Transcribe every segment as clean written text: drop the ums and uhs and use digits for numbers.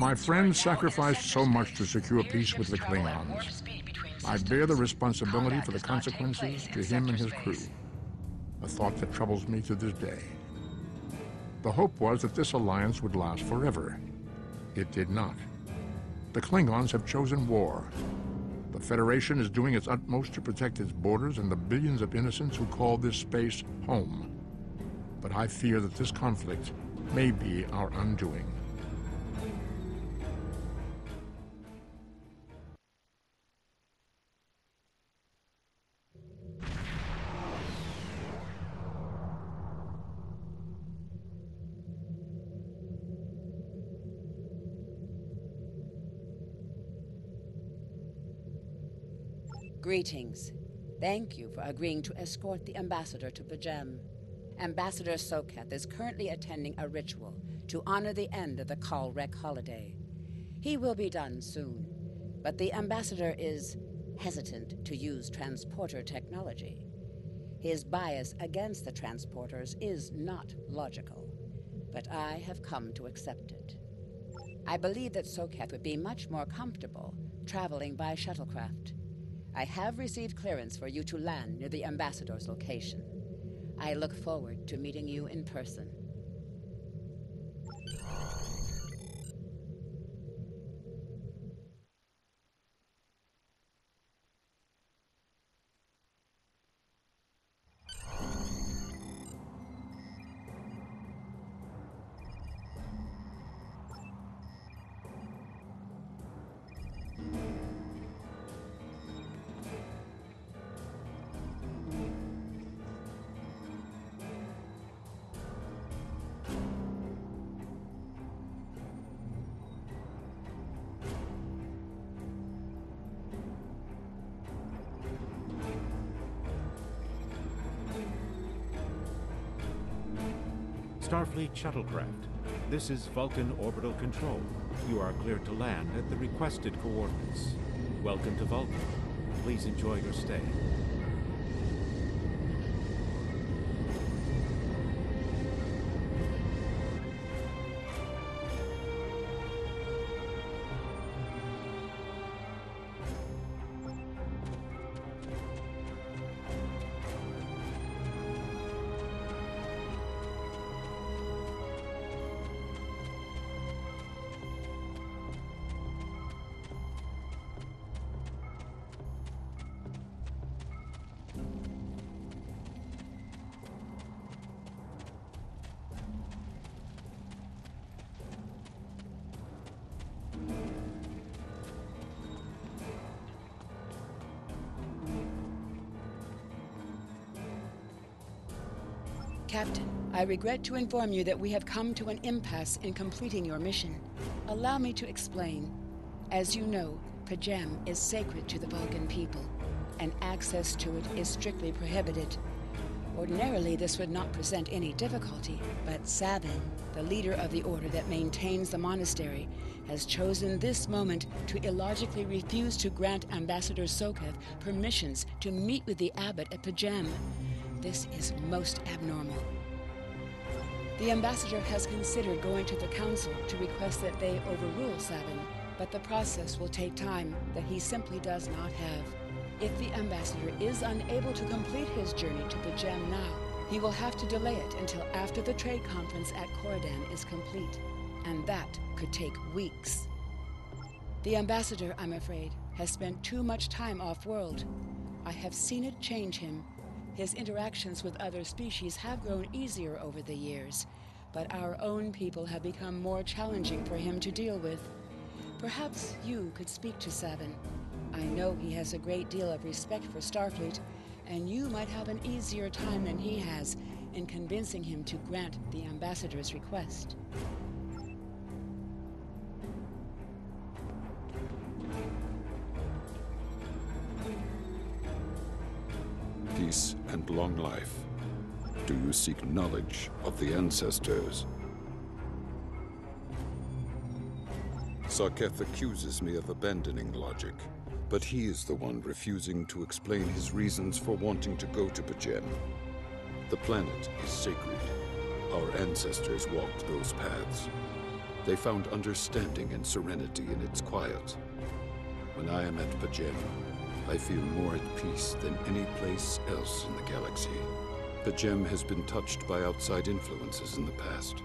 My friend sacrificed so much to secure peace with the Klingons. I bear the responsibility for the consequences to him and his crew, a thought that troubles me to this day. The hope was that this alliance would last forever. It did not. The Klingons have chosen war. The Federation is doing its utmost to protect its borders and the billions of innocents who call this space home. But I fear that this conflict may be our undoing. Greetings. Thank you for agreeing to escort the ambassador to Pajem. Ambassador Soketh is currently attending a ritual to honor the end of the Kalrek holiday. He will be done soon, but the ambassador is hesitant to use transporter technology. His bias against the transporters is not logical, but I have come to accept it. I believe that Soketh would be much more comfortable traveling by shuttlecraft. I have received clearance for you to land near the ambassador's location. I look forward to meeting you in person. Starfleet shuttlecraft. This is Vulcan Orbital Control. You are cleared to land at the requested coordinates. Welcome to Vulcan. Please enjoy your stay. Captain, I regret to inform you that we have come to an impasse in completing your mission. Allow me to explain. As you know, Pajem is sacred to the Vulcan people, and access to it is strictly prohibited. Ordinarily, this would not present any difficulty, but Sabin, the leader of the order that maintains the monastery, has chosen this moment to illogically refuse to grant Ambassador Soketh permissions to meet with the abbot at Pajem. This is most abnormal. The ambassador has considered going to the council to request that they overrule Sabin, but the process will take time that he simply does not have. If the ambassador is unable to complete his journey to Pajem now, he will have to delay it until after the trade conference at Coridan is complete, and that could take weeks. The ambassador, I'm afraid, has spent too much time off-world. I have seen it change him. His interactions with other species have grown easier over the years, but our own people have become more challenging for him to deal with. Perhaps you could speak to Sabin. I know he has a great deal of respect for Starfleet, and you might have an easier time than he has in convincing him to grant the ambassador's request. Peace and long life. Do you seek knowledge of the ancestors? Soketh accuses me of abandoning logic, but he is the one refusing to explain his reasons for wanting to go to Pajem. The planet is sacred. Our ancestors walked those paths. They found understanding and serenity in its quiet. When I am at Pajem, I feel more at peace than any place else in the galaxy. Pajem has been touched by outside influences in the past.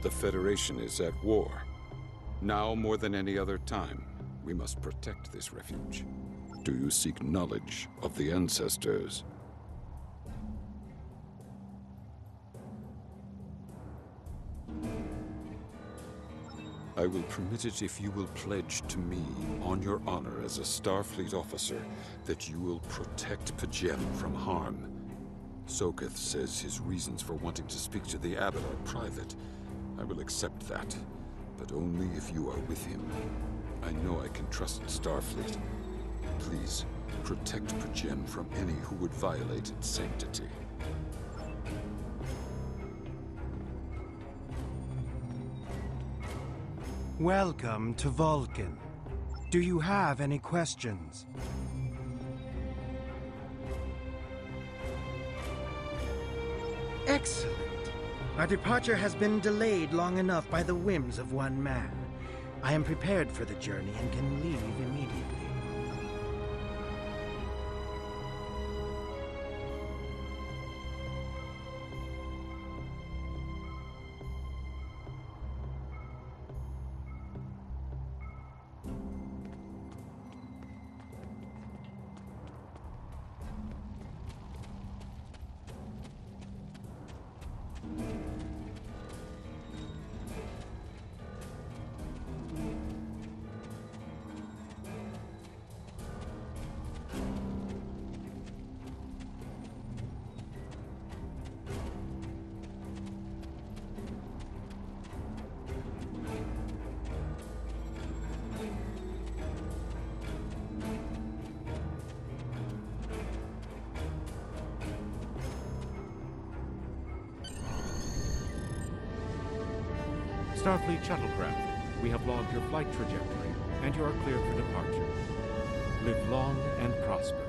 The Federation is at war. Now more than any other time, we must protect this refuge. Do you seek knowledge of the ancestors? I will permit it if you will pledge to me, on your honor as a Starfleet officer, that you will protect Pajem from harm. Soketh says his reasons for wanting to speak to the Abbot are private. I will accept that, but only if you are with him. I know I can trust Starfleet. Please, protect Pajem from any who would violate its sanctity. Welcome to Vulcan. Do you have any questions? Excellent. Our departure has been delayed long enough by the whims of one man. I am prepared for the journey and can leave immediately. Starfleet shuttlecraft, we have logged your flight trajectory, and you are cleared for departure. Live long and prosper.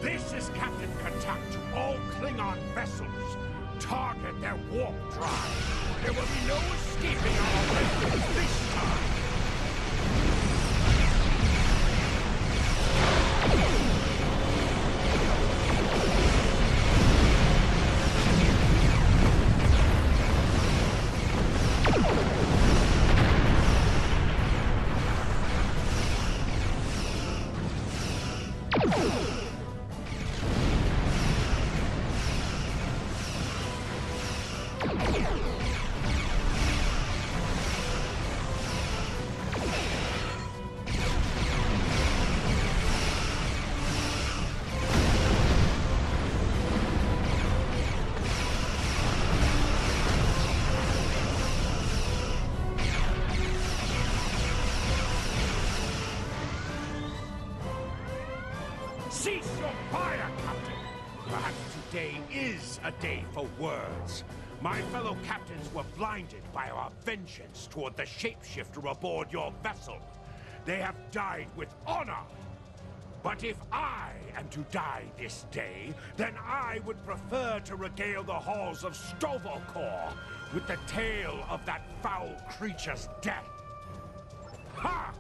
This is Captain Katak to all Klingon vessels. Target their warp drive. There will be no escaping our weapons this time. Cease your fire, Captain! Perhaps today is a day for words. My fellow captains were blinded by our vengeance toward the Shapeshifter aboard your vessel. They have died with honor. But if I am to die this day, then I would prefer to regale the halls of Stovalkor with the tale of that foul creature's death. Ha!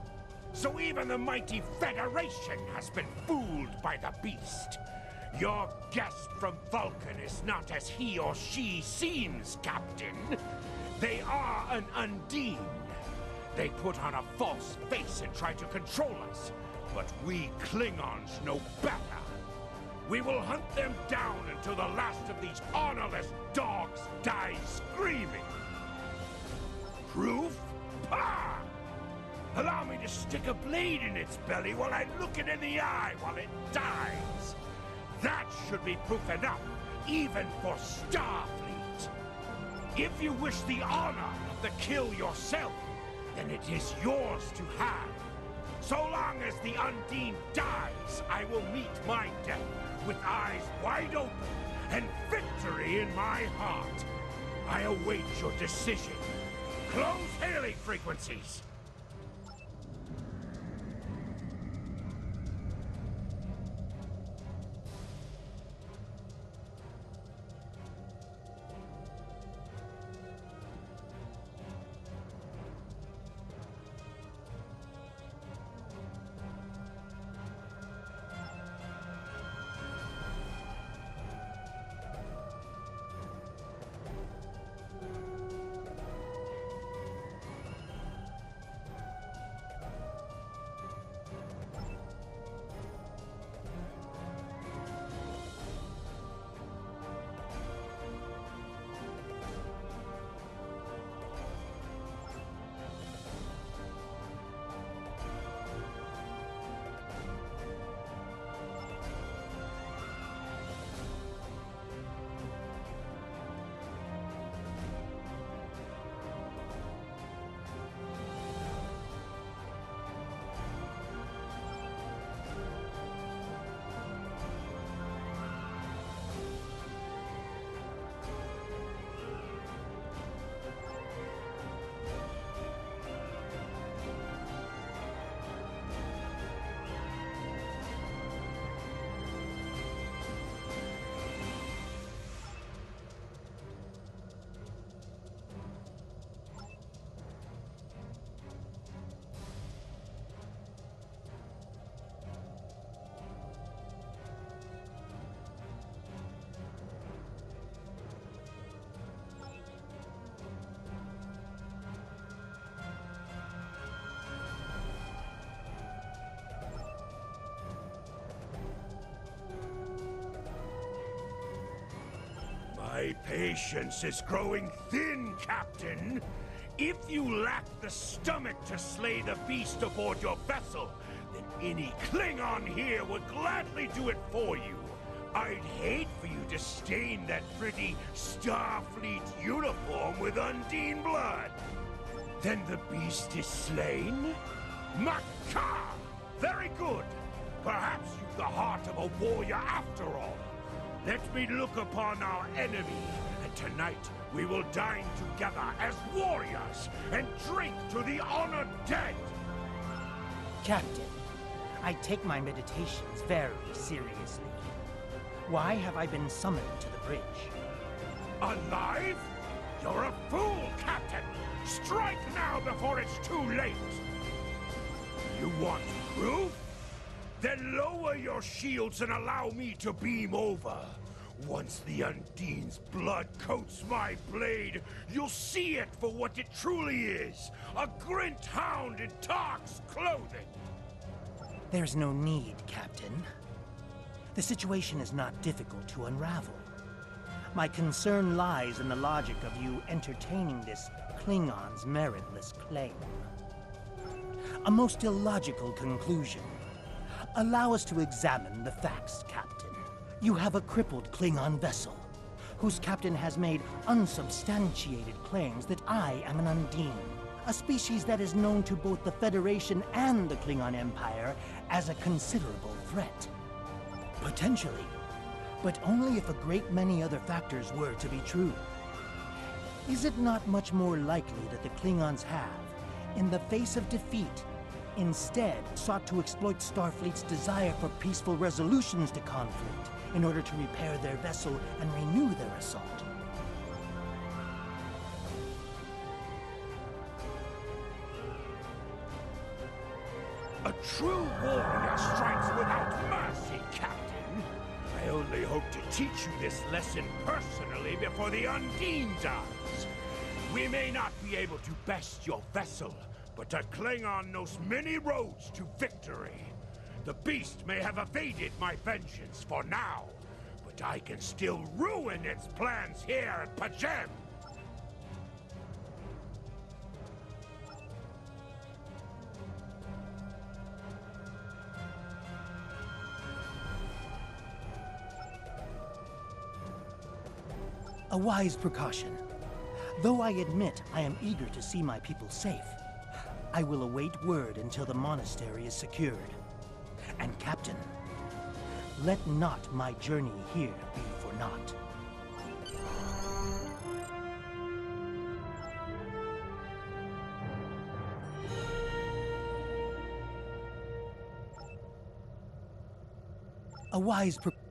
So even the mighty Federation has been fooled by the beast. Your guest from Vulcan is not as he or she seems, Captain. They are an Undine. They put on a false face and try to control us. But we Klingons know better. We will hunt them down until the last of these honorless dogs dies screaming. Proof? Pah! Allow me to stick a blade in its belly while I look it in the eye while it dies. That should be proof enough, even for Starfleet. If you wish the honor of the kill yourself, then it is yours to have. So long as the Undine dies, I will meet my death with eyes wide open and victory in my heart. I await your decision. Close hailing frequencies. My patience is growing thin, Captain. If you lack the stomach to slay the beast aboard your vessel, then any Klingon here would gladly do it for you. I'd hate for you to stain that pretty Starfleet uniform with Undine blood. Then the beast is slain? Makar! Very good. Perhaps you've the heart of a warrior after all. Let me look upon our enemy, and tonight we will dine together as warriors and drink to the honored dead. Captain, I take my meditations very seriously. Why have I been summoned to the bridge? Alive? You're a fool, Captain! Strike now before it's too late! You want proof? Then lower your shields and allow me to beam over. Once the Undine's blood coats my blade, you'll see it for what it truly is. A Grint hound in Tark's clothing. There's no need, Captain. The situation is not difficult to unravel. My concern lies in the logic of you entertaining this Klingon's meritless claim. A most illogical conclusion. Allow us to examine the facts, Captain. You have a crippled Klingon vessel, whose captain has made unsubstantiated claims that I am an Undine, a species that is known to both the Federation and the Klingon Empire as a considerable threat. Potentially, but only if a great many other factors were to be true. Is it not much more likely that the Klingons have, in the face of defeat, instead sought to exploit Starfleet's desire for peaceful resolutions to conflict in order to repair their vessel and renew their assault? A true warrior strikes without mercy, Captain. I only hope to teach you this lesson personally before the Undine does. We may not be able to best your vessel, but a Klingon knows many roads to victory. The beast may have evaded my vengeance for now, but I can still ruin its plans here at Pajem. A wise precaution. Though I admit I am eager to see my people safe, I will await word until the monastery is secured. And Captain, let not my journey here be for naught. A wise precaution.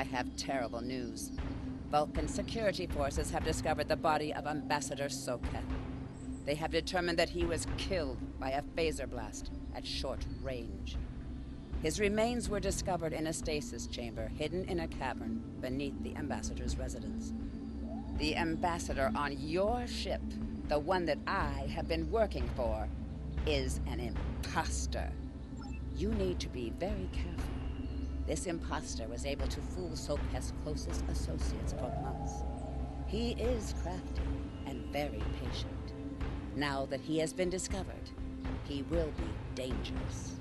I have terrible news. Vulcan security forces have discovered the body of Ambassador Soketh. They have determined that he was killed by a phaser blast at short range. His remains were discovered in a stasis chamber hidden in a cavern beneath the Ambassador's residence. The Ambassador on your ship, the one that I have been working for, is an imposter. You need to be very careful. This imposter was able to fool Soketh's closest associates for months. He is crafty and very patient. Now that he has been discovered, he will be dangerous.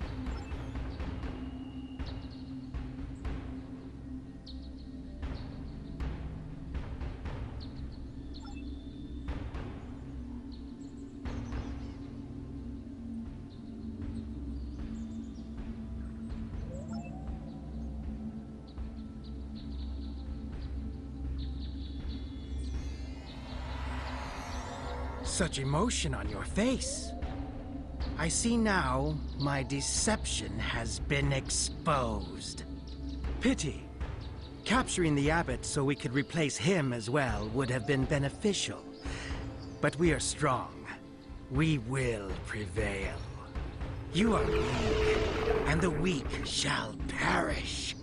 Such emotion on your face. I see now my deception has been exposed. Pity. Capturing the abbot so we could replace him as well would have been beneficial. But we are strong. We will prevail. You are weak, and the weak shall perish.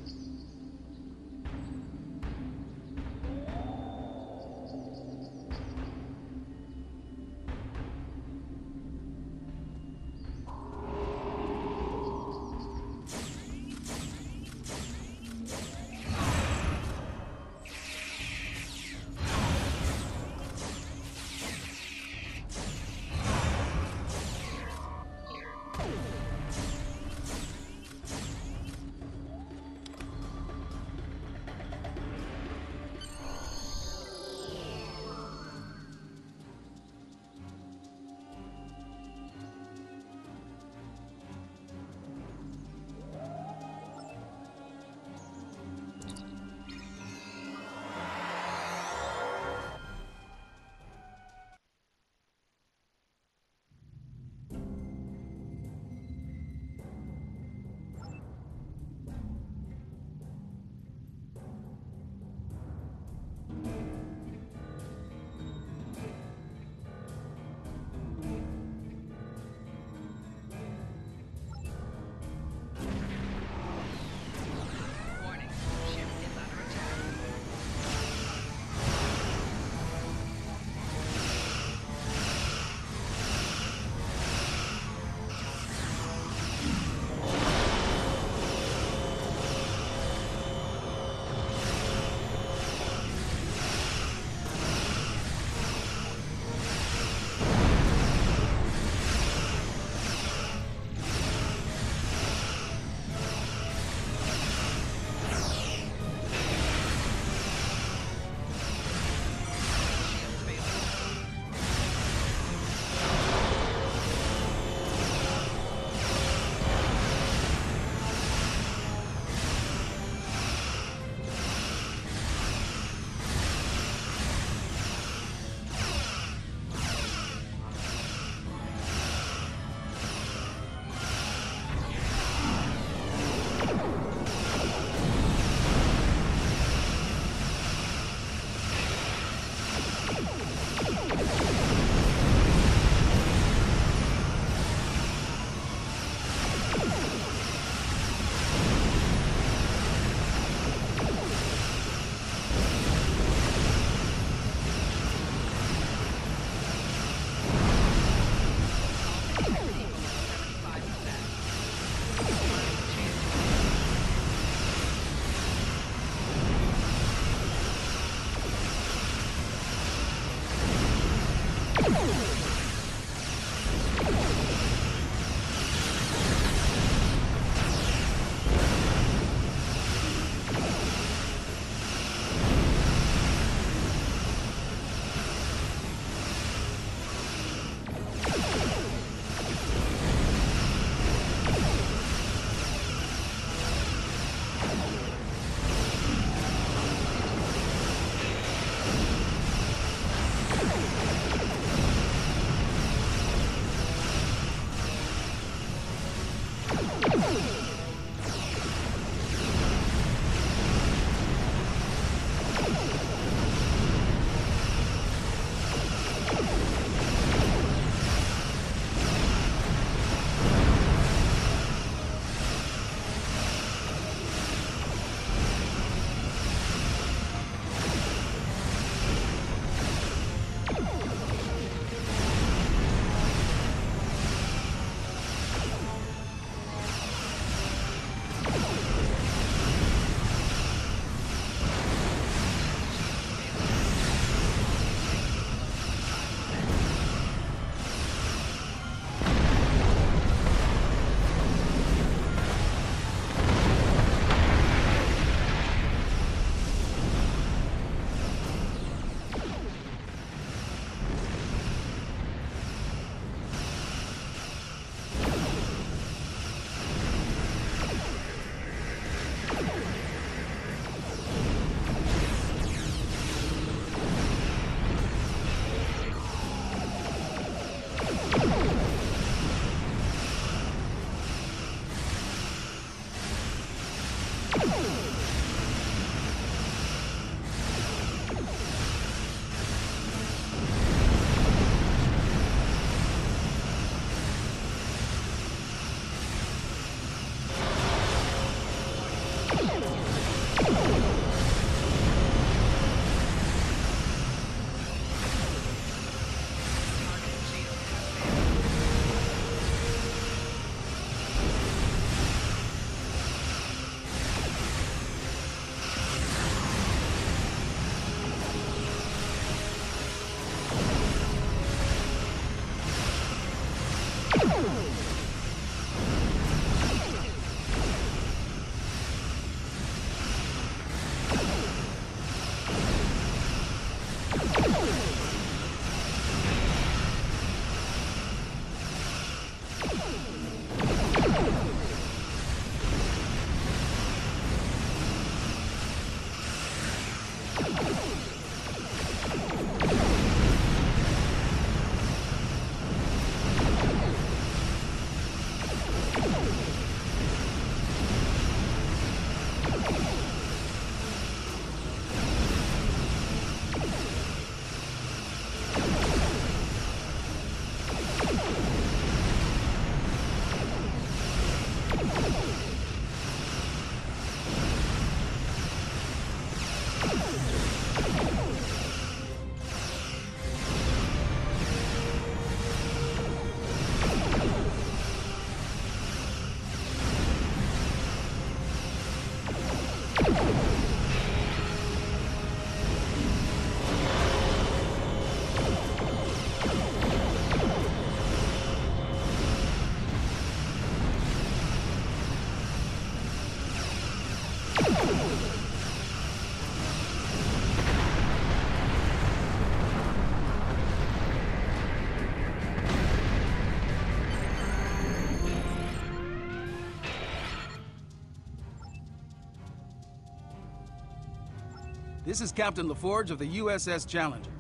This is Captain LaForge of the USS Challenger.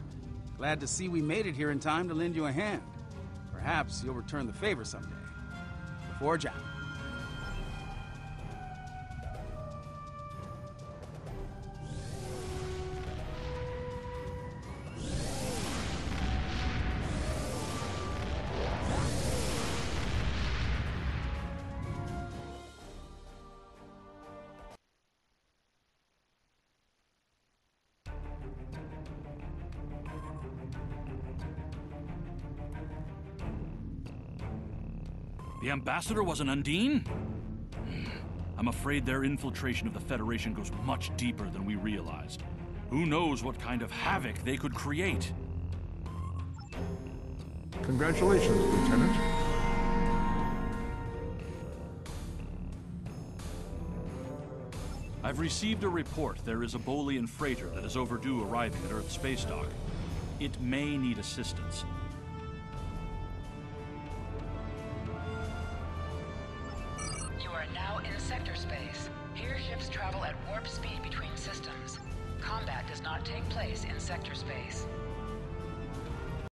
Glad to see we made it here in time to lend you a hand. Perhaps you'll return the favor someday. LaForge out. The Ambassador was an Undine? I'm afraid their infiltration of the Federation goes much deeper than we realized. Who knows what kind of havoc they could create? Congratulations, Lieutenant. I've received a report there is a Bolian freighter that is overdue arriving at Earth Space Dock. It may need assistance. You are now in sector space. Here ships travel at warp speed between systems. Combat does not take place in sector space.